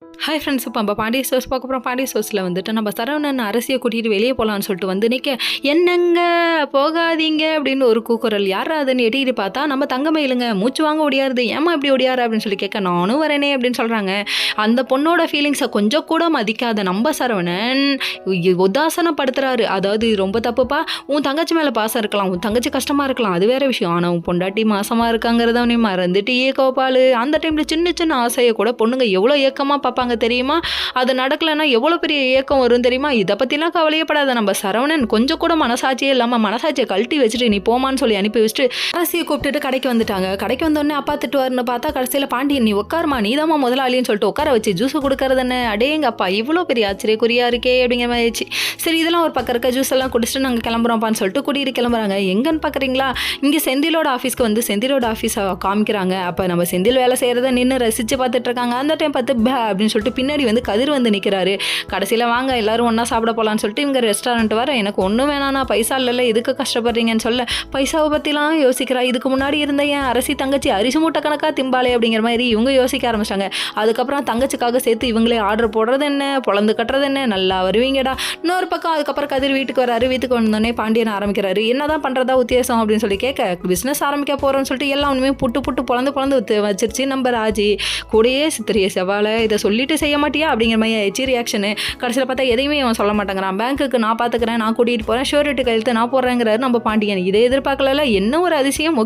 Hi friends, இப்போ நம்ம Pandya stores பார்க்க போகிறோம். பாண்டிய ஸ்டோர்ஸில் வந்துட்டு நம்ம சரவணன் அரசியை கூட்டிகிட்டு வெளியே போகலான்னு சொல்லிட்டு வந்து நிற்க, என்னங்க போகாதீங்க அப்படின்னு ஒரு கூக்குரல். யாரா அதுன்னு எட்டிட்டு பார்த்தா நம்ம தங்கமயிலுங்க. மூச்சு வாங்க ஒடியாருது. ஏமா இப்படி ஒடியாரு அப்படின்னு சொல்லி கேட்க, நானும் வரேனே அப்படின்னு சொல்கிறாங்க. அந்த பொண்ணோட ஃபீலிங்ஸை கொஞ்சம் கூட மதிக்காத நம்ம சரவணன் உதாசனப்படுத்துறாரு. அதாவது ரொம்ப தப்புப்பா, உன் தங்கச்சி மேலே பாசம் இருக்கலாம், உன் தங்கச்சி கஷ்டமாக இருக்கலாம், அது வேற விஷயம். ஆனால் உன் பொண்டாட்டி மாசமாக இருக்காங்கிறத நீ மறந்துட்டியே கோபாலு. அந்த டைமில் சின்ன சின்ன ஆசையை கூட பொண்ணுங்க எவ்வளோ ஏக்கமாக பார்ப்பாங்க தெரியுமா? அது நடக்கலைன்னா எவ்வளோ பெரிய ஏக்கம் வரும் தெரியுமா? இதை பற்றிலாம் கவலையப்படாத நம்ம சரவணன். கொஞ்சம் கூட மனசாட்சியே இல்லாமல் மனசாட்சியை கழட்டி வச்சுட்டு நீ போமான்னு சொல்லி அனுப்பி வச்சுட்டு அரசியை கூப்பிட்டுட்டு கடைக்கு வந்துட்டாங்க. கடைக்கு வந்தோடனே அப்பா திட்டுவாருன்னு பார்த்தா கடைசியில் பாண்டியன், நீ உட்காருமா, நீதாம்மா முதலாளின்னு சொல்லிட்டு உட்கார வச்சு ஜூஸ் கொடுக்கறது என்ன? அடேங்க அப்பா, இவ்வளோ பெரிய ஆச்சரியக்குறியா இருக்கே அப்படிங்கிற மாதிரி ஆயிடுச்சு. சரி, இதெல்லாம் ஒரு பக்கம் இருக்க, ஜூஸ் எல்லாம் குடிச்சிட்டு நாங்கள் கிளம்புறோம்ப்பான்னு சொல்லிட்டு கூட்டிகிட்டு கிளம்புறாங்க. எங்கன்னு பார்க்குறீங்களா? இங்கே செந்திலோட ஆஃபீஸ்க்கு வந்து செந்திலோட ஆஃபீஸை காமிக்கிறாங்க. அப்போ நம்ம செந்தில் வேலை செய்கிறத நின்று ரசித்து பார்த்துட்டு இருக்காங்க. அந்த டைம் பார்த்து அப்படின்னு சொல்லிட்டு பின்னாடி வந்து கதிர் வந்து நிற்கிறாரு. கடைசியில் வாங்க எல்லாரும் ஒன்றா சாப்பிட போகலான்னு சொல்லிட்டு இவங்க ரெஸ்டாரண்ட் வர, எனக்கு ஒன்றும் வேணாண்ணா, பைசா இல்லைல்ல, எதுக்கு கஷ்டப்படுறீங்கன்னு சொல்ல, பைசாவை பற்றிலாம் யோசிக்கிறா. இதுக்கு முன்னாடி இருந்த என் அரசி தங்கச்சி அரிசி மூட்டை கணக்காக திம்பாலே அப்படிங்கிற மாதிரி இவங்க யோசிக்க ஆரம்பிச்சிட்டாங்க. அதுக்கப்புறம் தங்கச்சிக்காக சேர்த்து இவங்களே ஆர்டர் போடுறது என்ன, பொழந்து கட்டுறது என்ன, நல்லா வருவீங்கடா. இன்னொரு பக்கம் அதுக்கப்புறம் கதிர் வீட்டுக்கு வராரு. வீட்டுக்கு வந்தோடனே பாண்டியன் ஆரம்பிக்கிறாரு. என்னதான் பண்ணுறதா உத்தியாசம் அப்படின்னு சொல்லி கேட்க, பிஸ்னஸ் ஆரம்பிக்க போகிறோன்னு சொல்லிட்டு எல்லாம் ஒன்றுமே புட்டு புட்டு பொழந்து வச்சிருச்சு நம்ம ராஜி. கூடயே சித்திரிய செவ்வாழை இதை சொல்லிட்டு செய்ய மாட்டியா அப்படிங்கிற மாதிரி ஆயிடுச்சு ரியாக்ஷனு. கடைசியில் பார்த்தா எதையுமே அவன் சொல்ல மாட்டேங்கிறான். பேங்க்குக்கு நான் பார்த்துக்கிறேன், நான் கூட்டிகிட்டு போகிறேன், ஷூரிட்டி கையெழுத்து நான் போடுறேங்கிறாரு நம்ம பாண்டியன். இதை எதிர்பார்க்கல. என்ன ஒரு அதிசயம். ஓகே.